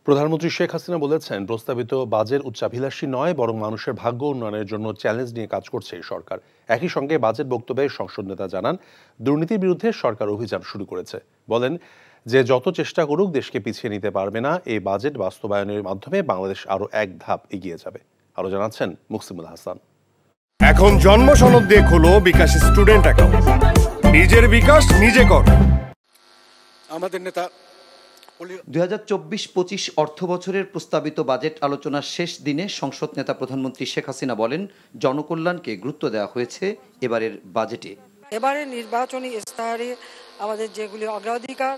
প্রধানমন্ত্রী শেখ হাসিনা বলেছেন, প্রস্তাবিত বাজেট উচ্চাভিলাষী নয়, বরং মানুষের ভাগ্য উন্নয়নের জন্য চ্যালেঞ্জ নিয়ে কাজ করছে এই সরকার। একই সঙ্গে বাজেট বক্তব্যে সংসদ নেতা জানান, দুর্নীতির বিরুদ্ধে সরকার অভিযান শুরু করেছে। বলেন যে যত চেষ্টা করুক দেশকে পিছিয়ে নিতে পারবে না। এই বাজেট বাস্তবায়নের মাধ্যমে বাংলাদেশ আরও এক ধাপ এগিয়ে যাবে। আরও জানাচ্ছেন মুকসিমুল হাসান। এখন জন্ম সনদ দিয়ে খোলো বিকাশ স্টুডেন্ট অ্যাকাউন্ট। নিজের বিকাশ নিজে কর। আমাদের নেতা 2024-25 অর্থ বছরের প্রস্তাবিত বাজেট আলোচনার শেষ দিনে সংসদ নেতা প্রধানমন্ত্রী শেখ হাসিনা বলেন, জনকল্যাণকে গুরুত্ব দেওয়া হয়েছে এবারের বাজেটে। এবারের নির্বাচনী ইস্তাহারে আমাদের যেগুলি অগ্রাধিকার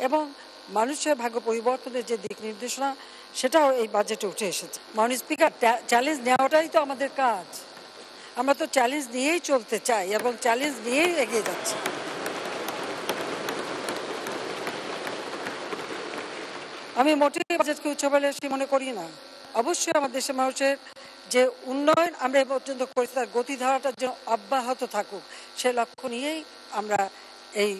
এবং মানুষের ভাগ্য পরিবর্তনের যে দিক নির্দেশনা, সেটাও এই বাজেটে উঠে এসেছে। মাননীয় স্পিকার, চ্যালেঞ্জ নেওয়াটাই তো আমাদের কাজ। আমরা তো চ্যালেঞ্জ নিয়েই চলতে চাই এবং চ্যালেঞ্জ নিয়েই এগিয়ে যাচ্ছি। আমি মোটেই বাজেটকে উচ্চাভিলাষী মনে করি না। অবশ্যই আমার দেশের মানুষের যে উন্নয়ন আমরা এ পর্যন্ত করেছি, তার গতিধারাটা যেন অব্যাহত থাকুক, সে লক্ষ্য নিয়েই আমরা এই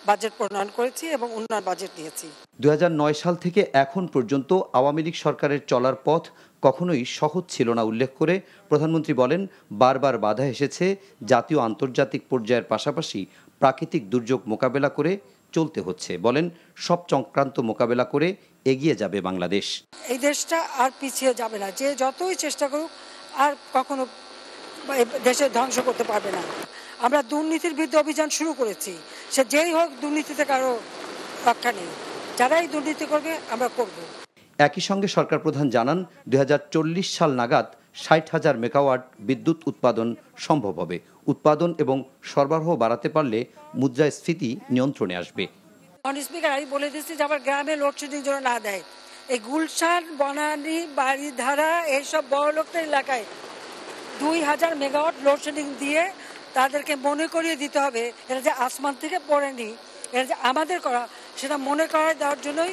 বাজেট প্রণয়ন করেছি এবং উন্নয়ন বাজেট নিয়েছি। 2009 সাল থেকে এখন পর্যন্ত আওয়ামী লীগ সরকারের চলার পথ কখনোই সহজ ছিল না উল্লেখ করে প্রধানমন্ত্রী বলেন, বারবার বাধা এসেছে। জাতীয় আন্তর্জাতিক পর্যায়ের পাশাপাশি প্রাকৃতিক দুর্যোগ মোকাবেলা করে চলতে হচ্ছে। বলেন, সব চক্রান্ত মোকাবেলা করে এগিয়ে যাবে বাংলাদেশ। এই দেশটা আর পিছিয়ে যাবে না। যে যতই চেষ্টা করুক আর কখনো দেশে ধ্বংস করতে পারবে না। আমরা দুর্নীতির বিরুদ্ধে অভিযান শুরু করেছি। সে যেই হোক, দুর্নীতিতে কারো রক্ষা নেই। যারাই দুর্নীতি করবে আমরা করব। একই সঙ্গে সরকার প্রধান জানান, 2040 সাল নাগাদ 60,000 মেগাওয়াট বিদ্যুৎ উৎপাদন সম্ভব হবে। উৎপাদন এবং সরবরাহ বাড়াতে পারলে মুদ্রাস্ফীতি নিয়ন্ত্রণে আসবে। মাননীয় স্পিকার, আমি বলে দিচ্ছি যে আমার গ্রামে লোডশেডিং যেন না দেয়। এই গুলশান, বনানী, বাড়িধারা এইসব বড় লোকদের এলাকায় 2000 মেগাওয়াট লোডশেডিং দিয়ে তাদেরকে মনে করিয়ে দিতে হবে, এটা যে আসমান থেকে পড়েনি, এটা যে আমাদের করা, সেটা মনে করায় দেওয়ার জন্যই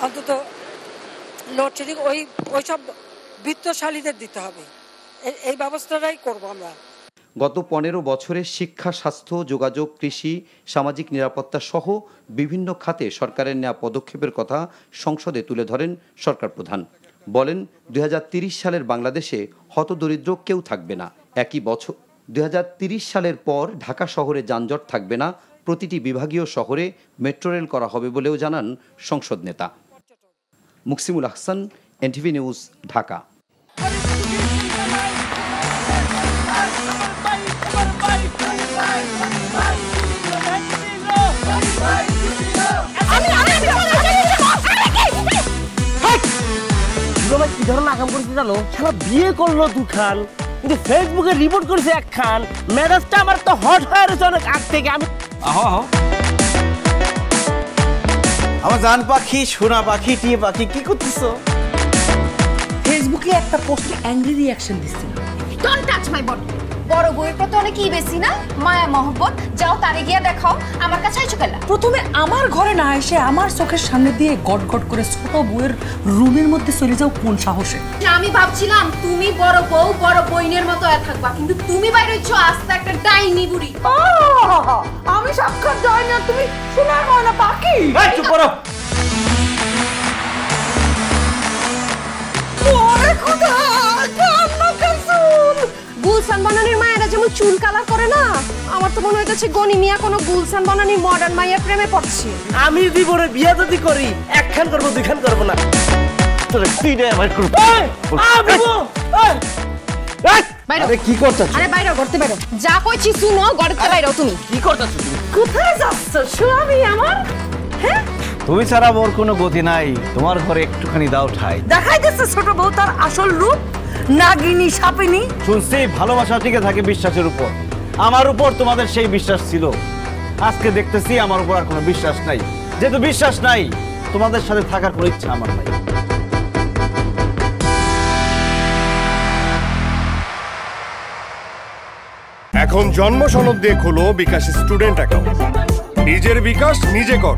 অন্তত লোডশেডিং ওইসব বিত্তশালীদের দিতে হবে। এই ব্যবস্থাটাই করব আমরা। গত 15 বছরে শিক্ষা, স্বাস্থ্য, যোগাযোগ, কৃষি, সামাজিক নিরাপত্তা সহ বিভিন্ন খাতে সরকারের নেওয়া পদক্ষেপের কথা সংসদে তুলে ধরেন সরকার প্রধান। বলেন, 2030 সালের বাংলাদেশে হতদরিদ্র কেউ থাকবে না। একই বছর 2030 সালের পর ঢাকা শহরে যানজট থাকবে না। প্রতিটি বিভাগীয় শহরে মেট্রো রেল করা হবে বলেও জানান সংসদ নেতা। Muksimul Hasan, NTV news, Dhaka. কি ধরনের আকাম করছে জানো? শালা বিয়ে করলো দুখান, কিন্তু ফেসবুকে রিপোর্ট করেছে একখান। মেজাজটা আমার তো হট হয়ে রয়েছে অনেক আগ থেকে। আমি আমার জান পাখি, সোনা পাখি, টিয়ে পাখি, কি করতেছো? ফেসবুকে একটা পোস্টে অ্যাংরি রিঅ্যাকশন দিচ্ছে। Don't touch my body. বড় বউয়ের প্রতি অনেক কি বেশি না মায়া মহব্বত। যাও তারে গিয়ে দেখাও, আমার কাছে আইছো কেলা? প্রথমে আমার ঘরে না এসে আমার চোখের সামনে দিয়ে গট গট করে ছোট বউয়ের রুমের মধ্যে চলে যাও কোন সাহসে? আমি ভাবছিলাম তুমি বড় বউ, বড় বইনের মতো থাকবা, কিন্তু তুমি বাইরে হচ্ছ আস্তে একটা ডাইনি বুড়ি। আমি সাক্ষাৎ ডাইনি আর তুমি সোনার ময়না পাখি। এই চুপ করো। ওরে খোদা, কান্না কাসুল। গুলশান বনানীর মায়েরা যেমন চুল কালার করে না, আমার তো মনে হইতেছে গনি মিয়া কোনো গুলশান বনানী মডার্ন মায়ের প্রেমে পড়ছে। আমি জীবনে বিয়ে যদি করি, একখান করবো, দুইখান করবো না। কি করতেছ? আরে বাইরে করতে বাইরো। যা কইছি শুনো, গড়তে বাইরো। তুমি কি করতেছ? কোথায় যাচ্ছ স্বামী আমার? হ্যাঁ, তুমি ছাড়া মোর কোনো গতি নাই। তোমার ঘরে একটুখানি দাও ঠাই। দেখাই দিচ্ছে ছোট বউ তার আসল রূপ, নাগিনী সাপিনী। শুনছি ভালোবাসা টিকে থাকে বিশ্বাসের উপর। আমার উপর তোমাদের সেই বিশ্বাস ছিল। আজকে দেখতেছি আমার উপর আর কোনো বিশ্বাস নাই। যেহেতু বিশ্বাস নাই, তোমাদের সাথে থাকার কোনো ইচ্ছা আমার নাই। এখন জন্ম সনদ দিয়ে খোলো বিকাশ স্টুডেন্ট অ্যাকাউন্ট। নিজের বিকাশ নিজে কর।